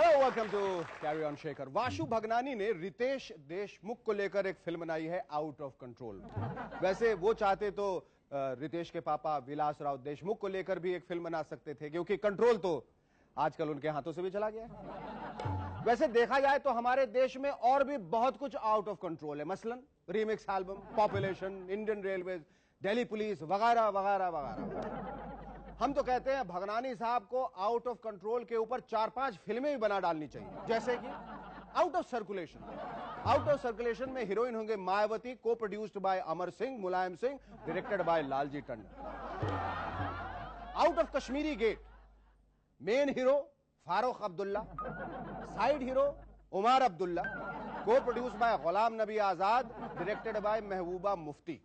Hello, welcome to carry on Shekhar. Vashu Bhagnani ने रितेश देशमुख को लेकर एक फिल्म बनाई है आउट ऑफ कंट्रोल। वैसे वो चाहते तो रितेश के पापा विलास राव देशमुख को लेकर भी एक फिल्म बना सकते थे, क्योंकि कंट्रोल तो आजकल उनके हाथों से भी चला गया है। वैसे देखा जाए तो हमारे देश में और भी बहुत कुछ आउट ऑफ कंट्रोल है, मसलन remix album, population, Indian railway, Delhi police वगैरह वगैरह वगैरह। हम तो कहते हैं भगनानी साहब को आउट ऑफ कंट्रोल के ऊपर 4-5 फिल्में भी बना डालनी चाहिए, जैसे कि out of circulation. Out of circulation में हीरोइन होंगे मायावती, को produced by Amar Singh, Mulayam Singh, directed by Lalji Tandon. Out of Kashmiri Gate, main hero Farooq Abdullah, side hero Omar Abdullah, को produced by Ghulam Nabi Azad, directed by Mehbooba Mufti.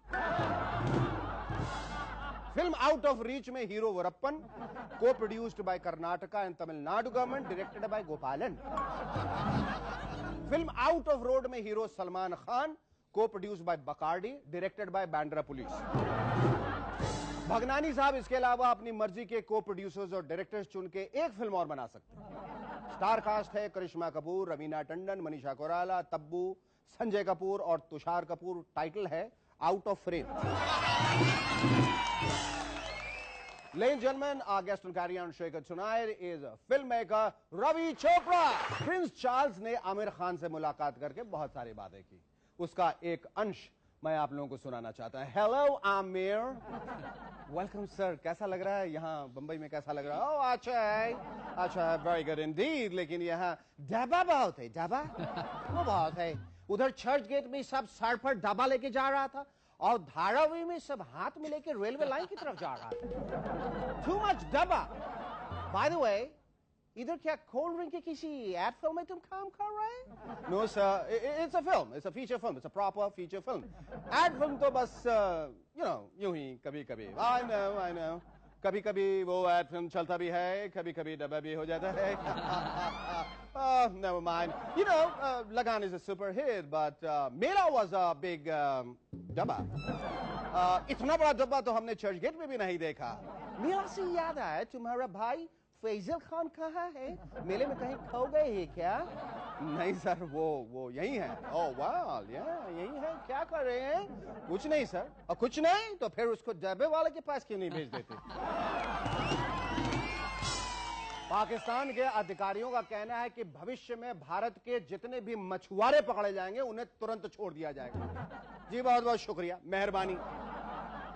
Film out of reach में हीरो वरप्पन, को produced by Karnataka and Tamil Nadu government, directed by Gopalan. Film out of road में hero Salman Khan, को produced bye Bacardi, directed by Bandra police. Bhagnani साहब इसके अलावा अपनी मर्जी के को प्रोड्यूसर्स और डायरेक्टर्स चुन के एक फिल्म और बना सकते हैं। स्टार कास्ट है करिश्मा कपूर, रवीना टंडन, मनीषा कोइराला, तब्बू, संजय कपूर और तुषार कपूर। टाइटल है out of frame. Ladies and gentlemen, our guest on Carry On Shaker tonight is filmmaker Ravi Chopra. Prince Charles ने आमिर खान से मुलाकात करके बहुत सारी बातें की, उसका एक अंश मैं आप लोगों को सुनाना चाहता हूं। Hello Aamir, welcome sir. कैसा लग रहा है यहाँ बंबई में? कैसा लग रहा है? ओह अच्छा है, अच्छा है, वेरी गुड इंडीड। लेकिन यहाँ डब्बा बहुत है, डब्बा वो बहुत है। उधर चर्च गेट में सब सर पर डब्बा लेके जा रहा था और धारावी में सब हाथ में लेके रेलवे लाइन की तरफ जा रहा था। टू मच डब्बा। बाय द वे, इधर क्या कोल्ड ड्रिंक की किसी एड फिल्म में तुम काम कर रहे हैं? No sir, it's a film, it's a feature film, it's a proper feature film. Ad film तो बस यूं ही कभी कभी। आई नो कभी कभी वो एड फिल्म चलता भी है, कभी कभी डब्बा भी हो जाता है। नेवर माइंड, लगान is a super hit, but मेरा वाज अ बिग डब्बा। इतना बड़ा डब्बा तो हमने चर्च गेट में भी नहीं देखा। मेरा से याद आया, तुम्हारा भाई फैजल खान कहाँ है? मेले में कहीं खो गए हैं क्या? नहीं सर, वो यही है। ओह वाह, यही है। क्या कर रहे हैं? कुछ नहीं सर। और कुछ नहीं तो फिर उसको डब्बे वाले के पास क्यों नहीं भेज देते? पाकिस्तान के अधिकारियों का कहना है कि भविष्य में भारत के जितने भी मछुआरे पकड़े जाएंगे उन्हें तुरंत छोड़ दिया जाएगा। जी बहुत बहुत शुक्रिया, मेहरबानी।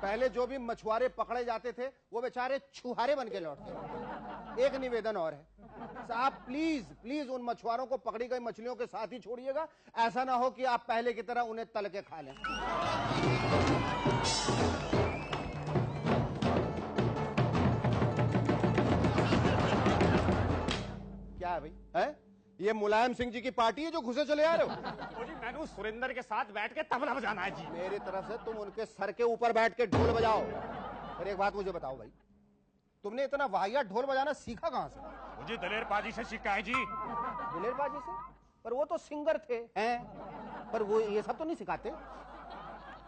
पहले जो भी मछुआरे पकड़े जाते थे वो बेचारे छुहारे बन के लौटते। एक निवेदन और है साहब, प्लीज प्लीज उन मछुआरों को पकड़ी गई मछलियों के साथ ही छोड़िएगा। ऐसा ना हो कि आप पहले की तरह उन्हें तल के खा लें। क्या है भाई? है ये मुलायम सिंह जी की पार्टी है जो घुसे चले आ रहे हो? जी मैंने सुरेंद्र के साथ बैठ के तबला बजाना है जी। मेरी तरफ से तुम उनके सर के ऊपर बैठ के ढोल बजाओ। और एक बात मुझे बताओ भाई, तुमने इतना वाहियात ढोल बजाना सीखा कहां से? मुझे दलेरबाजी से सीखा है जी। दलेरबाजी से? पर वो तो सिंगर थे हैं, पर वो ये सब तो नहीं सिखाते।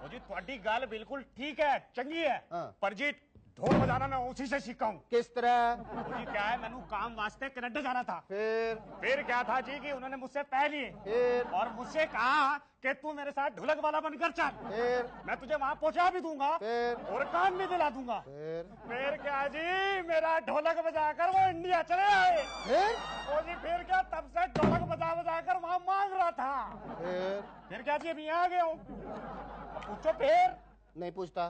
जी तुम्हारी गाल बिल्कुल ठीक है, चंगी है। हाँ। पर जी ढोल बजाना मैं उसी से सीखा हूँ। किस तरह? जी क्या है, मैंने काम वास्ते कनाडा जाना था। फिर क्या था जी कि उन्होंने मुझसे पह लिए फिर और मुझसे कहा कि तू मेरे साथ ढोलक वाला बनकर चल, मैं तुझे वहाँ पहुँचा भी दूंगा और काम भी दिला दूंगा। फिर क्या जी, मेरा ढोलक बजाकर वो इंडिया चले आए। फिर क्या, तब से ढोलक बजा बजाकर वहाँ मांग रहा था। फिर क्या जी, अभी यहाँ आ गया हूँ। पूछो फिर। नहीं पूछता।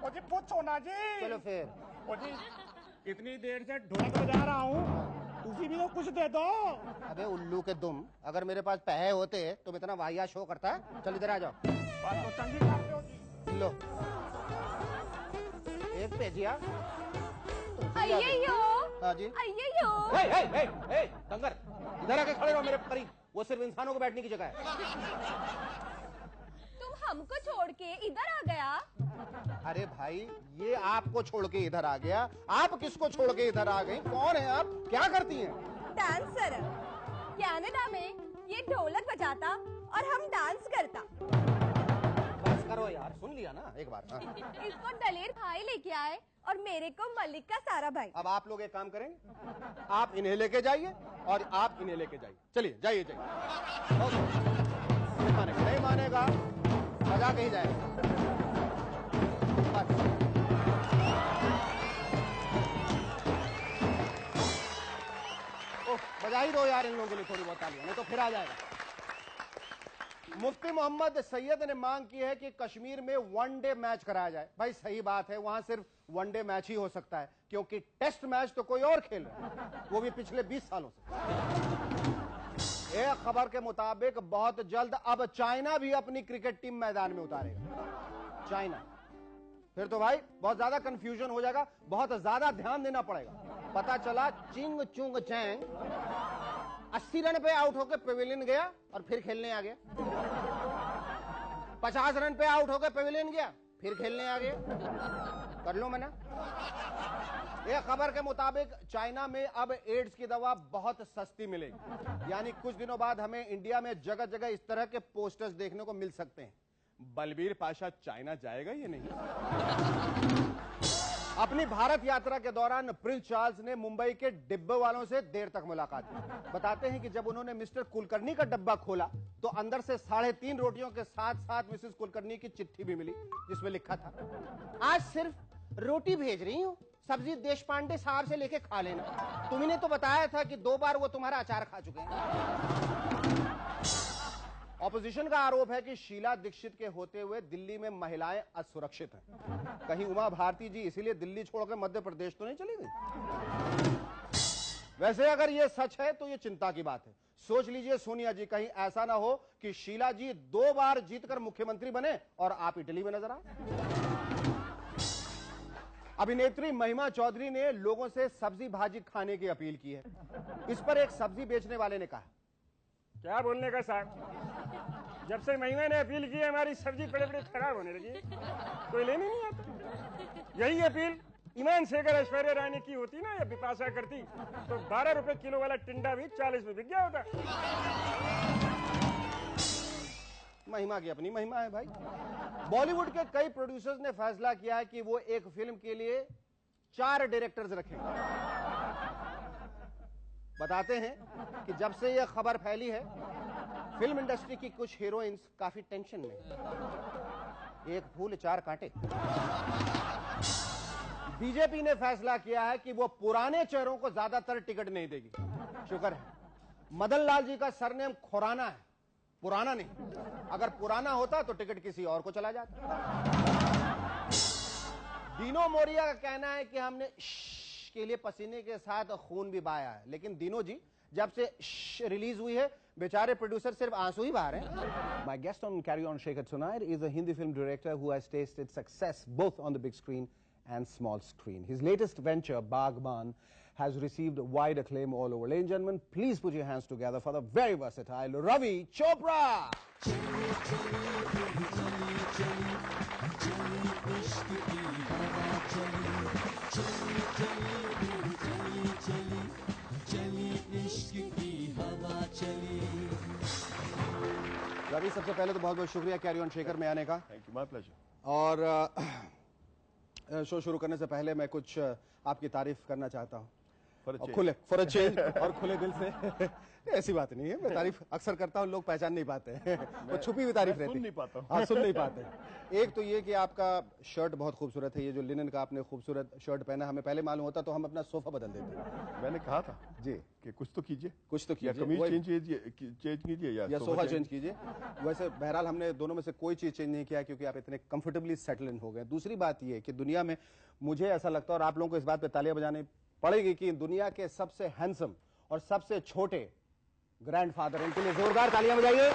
ओ जी पूछो ना जी। चलो फिर। ओ जी इतनी देर से ढोलक बजा रहा हूँ, तुसी भी तो कुछ दे दो। अबे उल्लू के दुम, अगर मेरे पास पैसे होते तुम इतना वाहिया शो करता। चल इधर आ जाओ। बात तो चंगी करते हो जी। लो एक भेजिया। अय्यो। हाँ जी। अय्यो। दंगर, इधर आके खड़े रहो मेरे करीब। वो सिर्फ इंसानों को बैठने की जगह है। हमको छोड़ के इधर आ गया? अरे भाई, ये आपको छोड़ के इधर आ गया। आप किसको छोड़ के इधर आ गई? कौन है आप? क्या करती हैं? डांसर। कनाडा में ये ढोलक बजाता और हम डांस करता। बस करो यार, सुन लिया ना एक बार। हाँ। इसको दलेर भाई लेके आए और मेरे को मलिक का सारा भाई। अब आप लोग एक काम करें, आप इन्हें लेके जाइए और आप इन्हें लेके जाइए। चलिए जाइए जाइए। नहीं मानेगा, बजा के ही जाएगा। बजा ही दो यार इन लोगों के लिए थोड़ी बहुत तालियां, नहीं तो फिर आ जाएगा। मुफ्ती मोहम्मद सैयद ने मांग की है कि कश्मीर में वनडे मैच कराया जाए। भाई सही बात है, वहां सिर्फ वनडे मैच ही हो सकता है, क्योंकि टेस्ट मैच तो कोई और खेल रहा है, वो भी पिछले 20 सालों से। एक खबर के मुताबिक बहुत जल्द अब चाइना भी अपनी क्रिकेट टीम मैदान में उतारेगा। चाइना, फिर तो भाई बहुत ज्यादा कंफ्यूजन हो जाएगा, बहुत ज्यादा ध्यान देना पड़ेगा। पता चला चिंग चुंग चैंग 80 रन पे आउट होकर पेविलियन गया और फिर खेलने आ गया। 50 रन पे आउट होकर पेविलियन गया, फिर खेलने आ गया। कर लो मना। एक खबर के मुताबिक चाइना में अब एड्स की दवा बहुत सस्ती मिलेगी, यानी कुछ दिनों बाद हमें इंडिया में जगह जगह इस तरह के पोस्टर्स देखने को मिल सकते हैं। बलबीर पाशा चाइना जाएगा या नहीं? अपनी भारत यात्रा के दौरान प्रिंस चार्ल्स ने मुंबई के डिब्बे वालों से देर तक मुलाकात की। बताते हैं कि जब उन्होंने मिस्टर कुलकर्णी का डब्बा खोला तो अंदर से 3.5 रोटियों के साथ साथ मिसेस कुलकर्णी की चिट्ठी भी मिली, जिसमें लिखा था, आज सिर्फ रोटी भेज रही हूँ, सब्जी देशपांडे साहब से लेके खा लेना। तुमने तो बताया था कि 2 बार वो तुम्हारा अचार खा चुके हैं। ऑपोजिशन का आरोप है कि शीला दीक्षित के होते हुए दिल्ली में महिलाएं असुरक्षित हैं। कहीं उमा भारती जी इसीलिए दिल्ली छोड़कर मध्य प्रदेश तो नहीं चली गई? वैसे अगर ये सच है तो ये चिंता की बात है। सोच लीजिए सोनिया जी, कहीं ऐसा ना हो कि शीला जी 2 बार जीतकर मुख्यमंत्री बने और आप इटली में नजर आए। अभिनेत्री महिमा चौधरी ने लोगों से सब्जी भाजी खाने की अपील की है। इस पर एक सब्जी बेचने वाले ने कहा, क्या बोलने का साहब, जब से महिमा ने अपील की हमारी सब्जी बड़े बड़े खराब होने लगी, कोई लेने नहीं आता। यही अपील ईमान शेखर ऐश्वर्या राय की होती ना, या बिपाशा करती, तो 12 रुपए किलो वाला टिंडा भी 40 में बिक गया होता। महिमा की अपनी महिमा है भाई। बॉलीवुड के कई प्रोड्यूसर्स ने फैसला किया है कि वो एक फिल्म के लिए 4 डायरेक्टर्स रखेंगे। बताते हैं कि जब से यह खबर फैली है, फिल्म इंडस्ट्री की कुछ हीरोइंस काफी टेंशन में हैं। एक फूल 4 कांटे। बीजेपी ने फैसला किया है कि वो पुराने चेहरों को ज्यादातर टिकट नहीं देगी। शुक्र है मदन लाल जी का सरनेम खुराना है, पुराना नहीं। अगर पुराना होता तो टिकट किसी और को चला जाता। दीनो मोरिया का कहना है कि हमने के लिए पसीने के साथ खून भी बहाया है, लेकिन दीनो जी जब से रिलीज हुई है बेचारे प्रोड्यूसर सिर्फ आंसू ही बहा रहे हैं। My guest on Carry On Shaker tonight is a Hindi film director who has tasted success both on the big screen and small screen. His latest venture, Bagban, has received wide acclaim all over. Ladies and gentlemen, please put your hands together for the very versatile Ravi Chopra. Ravi, सबसे पहले तो बहुत बहुत शुक्रिया carry on shaker में आने का। Thank you, my pleasure. और शो शुरू करने से पहले मैं कुछ आपकी तारीफ करना चाहता हूँ, खुले फॉर अ चेंज और खुले दिल से। ऐसी बात नहीं है, मैं तारीफ अक्सर करता हूँ, लोग पहचान नहीं पाते हैं। वो छुपी हुई तारीफ रहती है, सुन नहीं पाता हूँ। हाँ, सुन नहीं पाते। एक तो ये कि आपका शर्ट बहुत खूबसूरत है, ये जो लिनन का आपने खूबसूरत शर्ट पहना, हमें पहले मालूम होता तो हम अपना सोफा बदल देते। मैंने कहा था जी कि कुछ तो कीजिए, कुछ तो कीजिए, कमीज चेंज कीजिए या सोफा चेंज कीजिए। वैसे बहरहाल हमने दोनों में से कोई चीज चेंज नहीं किया, क्योंकि आप इतने कंफर्टेबली सेटल इन हो गए। दूसरी बात ये कि दुनिया में मुझे ऐसा लगता है, और आप लोगों को इस बात पे तालियां बजानी पड़ेगी, कि दुनिया के सबसे हैंडसम और सबसे छोटे ग्रैंडफादर, इनके लिए जोरदार तालियां बजाइए।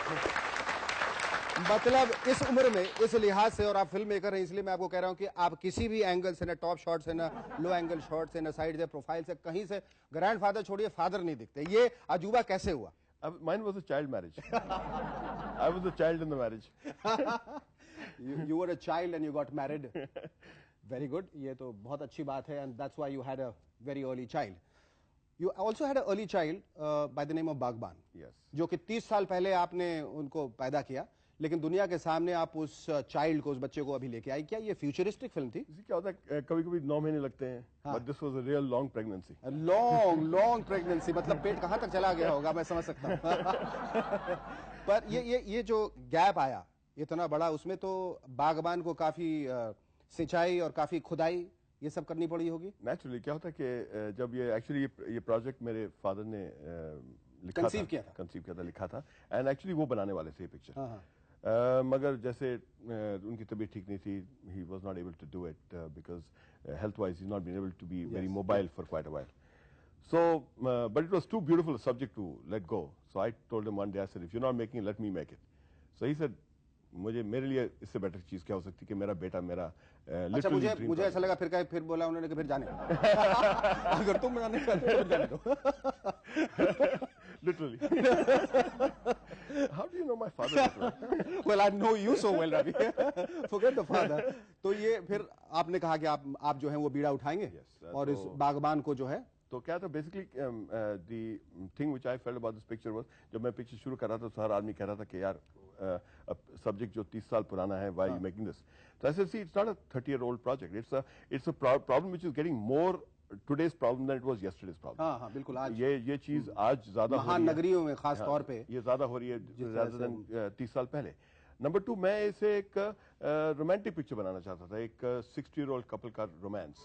मतलब इस उम्र में, इस लिहाज से, और आप फिल्म मेकर हैं इसलिए मैं आपको कह रहा हूं कि आप किसी भी एंगल से, ना टॉप शॉट से, ना लो एंगल शॉट से, ना साइड से, प्रोफाइल से, कहीं से ग्रैंडफादर छोड़िए फादर नहीं दिखते। ये अजूबा कैसे हुआ? Mine was a child marriage. I was a child in the marriage. You were a child and you got married. Very good. ये तो बहुत अच्छी बात है, and that's why you had a very early child. You also had an early child by the name of बागबान, Yes. जो कि 30 साल पहले आपने उनको पैदा किया, लेकिन दुनिया के सामने आप उस चाइल्ड को, उस बच्चे को अभी लेके आई। क्या ये फ्यूचरिस्टिक फिल्म थी? इसी क्या होता है, कभी-कभी 9 महीने लगते हैं, but this was a real long pregnancy. Long pregnancy, मतलब पेट कहाँ तक चला गया होगा, मैं समझ सकता हूँ। पर ये जो गैप आया इतना बड़ा, उसमें तो बागबान को काफी सिंचाई और काफी खुदाई ये सब करनी पड़ी होगी। नेचुरली क्या होता है कि जब ये एक्चुअली ये प्रोजेक्ट मेरे फादर ने कंसीव किया था, लिखा था, एंड एक्चुअली वो बनाने वाले थे ये पिक्चर। मगर जैसे उनकी तबीयत ठीक नहीं थी, he was not able to do it because health wise he not been able to be very mobile for quite a while. So, but it was too beautiful a subject to let go. So I told him one day, I said, if you're not making it, let me make it. So he said, मेरे लिए इससे better चीज क्या हो सकती कि मेरा बेटा मेरा अच्छा, मुझे ऐसा लगा फिर बोला उन्होंने कि फिर जाने अगर तुम बनाने का तो जाने दो। Literally. How do you know my father? Well, I know you so well, Ravi. Forget the father. तो ये फिर आपने कहा कि आप जो है वो बीड़ा उठाएंगे और इस बागबान को जो है। तो क्या था basically the thing which I felt about this picture was, जब मैं पिक्चर शुरू कर रहा था तो हर आदमी कह रहा था कि यार सब्जेक्ट जो 30 साल पुराना है, why are you making this? So I said, see, it's not a 30-year-old project. It's a problem which is getting more today's problem than it was yesterday's problem. हाँ बिल्कुल, आज ये चीज आज ज्यादा महानगरियों में खास तौर पे ये ज्यादा हो रही है rather than 30 साल पहले। नंबर 2, मैं इसे एक रोमांटिक पिक्चर बनाना चाहता था, एक 60-year-old कपल का रोमांस।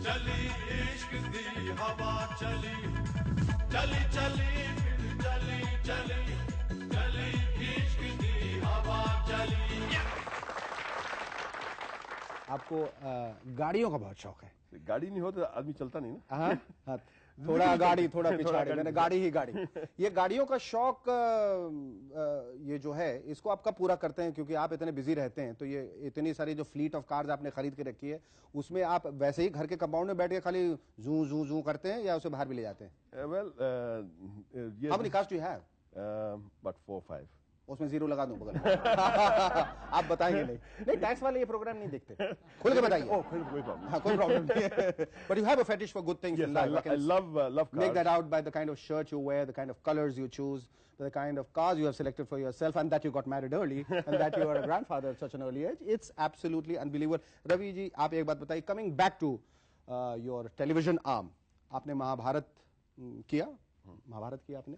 चली इश्क दी हवा चली चली चली चली इश्क दी हवा चली। आपको गाड़ियों का बहुत शौक है। गाड़ी नहीं हो तो आदमी चलता नहीं ना। हाँ, थोड़ा गाड़ी थोड़ा पिछाड़े, मैंने गाड़ी ही गाड़ी। ये गाड़ियों का शौक ये जो है इसको आप कब पूरा करते हैं? क्योंकि आप इतने बिजी रहते हैं, तो ये इतनी सारी जो फ्लीट ऑफ कार्स आपने खरीद के रखी है, उसमें आप वैसे ही घर के कंपाउंड में बैठ के खाली जू जू जू करते हैं या उसे बाहर भी ले जाते हैं? Well, How many cars do you have? But 4 or 5. उसमें 0 लगा दूं बगल में। आप बताएंगे नहीं टैक्स वाले ये प्रोग्राम नहीं देखते, खुल के बताइए। कोई प्रॉब्लम नहीं है। But you have a fetish for good things in life. I love cars. Make that out by the kind of shirt you wear, the kind of colors you choose, the kind of cars you have selected for yourself, and that you got married early, and that you are a grandfather at such an early age. It's absolutely unbelievable. Ravi ji, आप एक बात बताइए, coming back to your television arm, आपने महाभारत किया आपने।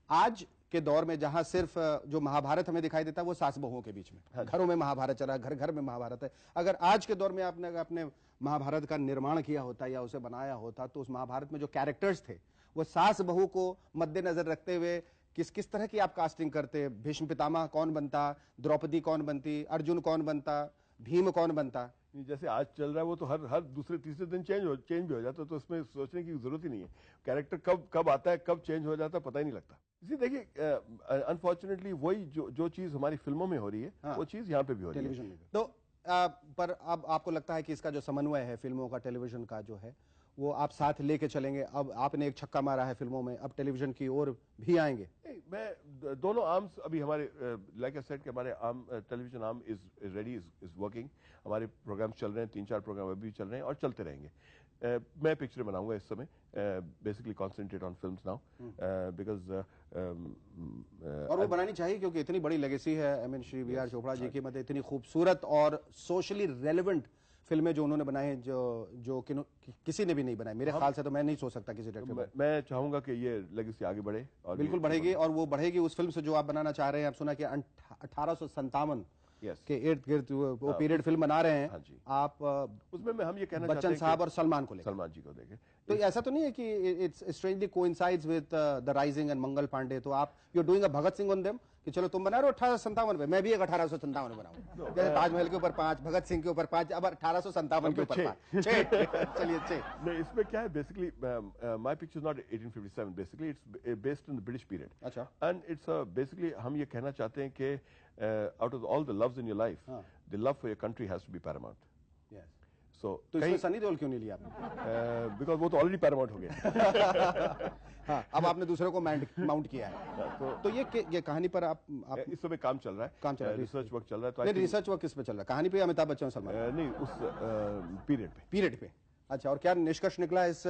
आज के दौर में जहां सिर्फ जो महाभारत हमें दिखाई देता है वो सास बहुओं के बीच में, घरों में महाभारत चला, घर घर में महाभारत है। अगर आज के दौर में आपने अपने महाभारत का निर्माण किया होता या उसे बनाया होता, तो उस महाभारत में जो कैरेक्टर्स थे वो सास बहू को मद्देनजर रखते हुए किस तरह की आप कास्टिंग करते? भीष्म पितामह कौन बनता, द्रौपदी कौन बनती, अर्जुन कौन बनता, भीम कौन बनता? जैसे आज चल रहा है वो तो हर दूसरे तीसरे दिन चेंज भी हो जाता है, तो उसमें सोचने की जरूरत ही नहीं है। कैरेक्टर कब आता है, कब चेंज हो जाता है, पता ही नहीं लगता। इसी देखिए, अनफॉर्चुनेटली वही जो चीज हमारी फिल्मों में हो रही है, वो चीज यहाँ पे भी हो रही है। तो पर अब आपको लगता है कि इसका जो समन्वय है फिल्मों का, टेलीविजन का जो है, वो आप साथ लेके चलेंगे? अब आपने एक छक्का मारा है फिल्मों में, अब टेलीविजन की ओर भी आएंगे? मैं दोनों आर्म्स अभी हमारे, लाइक आई सेड कि हमारे television arm is ready, is working. हमारे प्रोग्राम चल रहे हैं, 3-4 प्रोग्राम अभी भी चल रहे हैं और चलते रहेंगे। मैं पिक्चर बनाऊंगा इस समय, basically concentrate on films now, because और वो बनानी चाहिए क्योंकि इतनी बड़ी लेगेसी है श्री वी.आर. चोपड़ा जी की, मतलब इतनी खूबसूरत और सोशली रेलेवेंट फिल्में जो उन्होंने बनाई हैं, जो किसी ने भी नहीं बनाई मेरे ख्याल से। तो मैं नहीं सोच सकता किसी डायरेक्टर। मैं चाहूंगा कि ये लेगेसी आगे बढ़े, और बिल्कुल बढ़ेगी, और वो बढ़ेगी उस फिल्म से जो आप बनाना चाह रहे हैं। आप सुना कि 1857 के इर्द गिर्द वो पीरियड फिल्म बना रहे हैं आप, उसमें हम ये कहना बच्चन साहब और सलमान जी को देखें। तो ऐसा तो नहीं है कि it's strangely coincides with the rising and Mangal Pandey, तो आप you are doing a Bhagat Singh on them कि चलो तुम बना रहे हो 1857 पे, मैं भी एक 1857 में बनाऊं। जैसे ताजमहल के ऊपर 5, भगत सिंह के ऊपर 5, अब 1857 के ऊपर 5, 6 चलिए 6। नहीं, इसमें क्या है, basically my picture is not 1857, basically it's based in the British period. अच्छा। एंड इट्स बेसिकली हम ये कहना चाहते हैं कि out of all the loves in your life, the love for your country has to be paramount. So तो इसमें सनी देओल क्यों नहीं लिया आपने? बिकॉज वो तो ऑलरेडी पैरामाउंट हो गया। हाँ, अब आपने दूसरे को माउंट किया है। तो ये कहानी पर आप इस समय काम चल रहा है, रिसर्च वर्क चल रहा है। तो रिसर्च वर्क किस पे चल रहा है? कहानी पे अमिताभ बच्चन सलमान? नहीं, उस पीरियड पे। अच्छा, और क्या निष्कर्ष निकला इस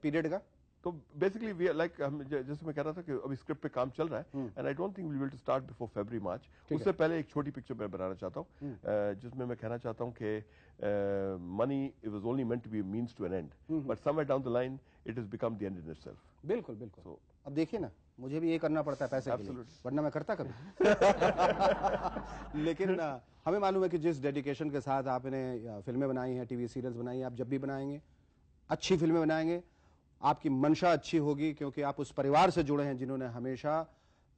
पीरियड का? तो बेसिकली वी लाइक जैसे मैं कह रहा था कि अभी स्क्रिप्ट पे काम चल रहा है, and I don't think we will to start before February March. उससे पहले एक छोटी पिक्चर मैं बनाना चाहता हूँ, जिसमें मैं कहना चाहता हूँ कि money it was only meant to be means to an end, but somewhere down the line it has become the end in itself. बिल्कुल बिल्कुल। so, अब देखिए ना, मुझे भी ये करना पड़ता है पैसे के लिए, वरना मैं करता कभी। लेकिन हमें मालूम है कि जिस डेडिकेशन के साथ आपने फिल्में बनाई हैं, टीवी सीरियल्स बनाई हैं, आप जब भी बनाएंगे अच्छी फिल्में बनाएंगे, आपकी मंशा अच्छी होगी, क्योंकि आप उस परिवार से जुड़े हैं जिन्होंने हमेशा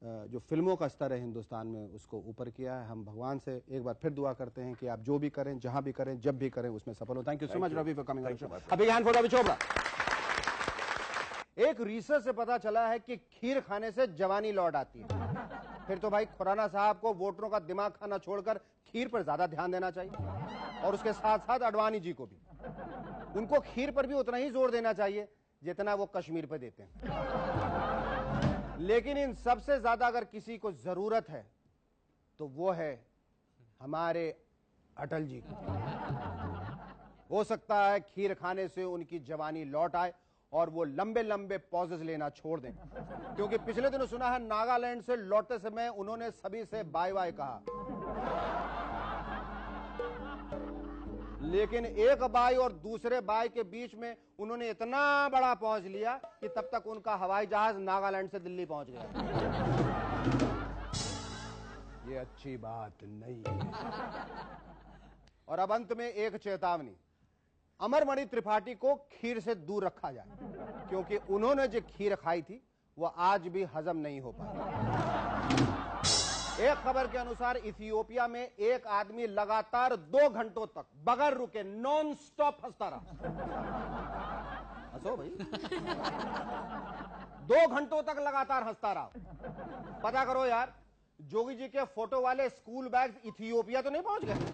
जो फिल्मों का स्तर है हिंदुस्तान में उसको ऊपर किया है। हम भगवान से एक बार फिर दुआ करते हैं कि आप जो भी करें, जहां भी करें, जब भी करें, उसमें सफल हो। Thank you so much Ravi for coming on the show. A big hand for Ravi Chopra. एक रिसर्च से पता चला है कि खीर खाने से जवानी लौट आती है। फिर तो भाई खुराना साहब को वोटरों का दिमाग खाना छोड़कर खीर पर ज्यादा ध्यान देना चाहिए, और उसके साथ साथ अडवाणी जी को भी। उनको खीर पर भी उतना ही जोर देना चाहिए जितना वो कश्मीर पे देते हैं। लेकिन इन सबसे ज्यादा अगर किसी को जरूरत है तो वो है हमारे अटल जी को। हो सकता है खीर खाने से उनकी जवानी लौट आए और वो लंबे लंबे पॉजेस लेना छोड़ दें, क्योंकि पिछले दिनों सुना है नागालैंड से लौटते समय उन्होंने सभी से बाय बाय कहा, लेकिन एक बाय और दूसरे बाय के बीच में उन्होंने इतना बड़ा पहुंच लिया कि तब तक उनका हवाई जहाज नागालैंड से दिल्ली पहुंच गया। ये अच्छी बात नहीं है। और अब अंत में एक चेतावनी, अमरमणि त्रिपाठी को खीर से दूर रखा जाए, क्योंकि उन्होंने जो खीर खाई थी वो आज भी हजम नहीं हो पाई। एक खबर के अनुसार इथियोपिया में एक आदमी लगातार 2 घंटों तक बगैर रुके नॉन स्टॉप हंसता रहा। हंसो भाई। 2 घंटों तक लगातार हंसता रहा। पता करो यार, जोगी जी के फोटो वाले स्कूल बैग्स इथियोपिया तो नहीं पहुंच गए?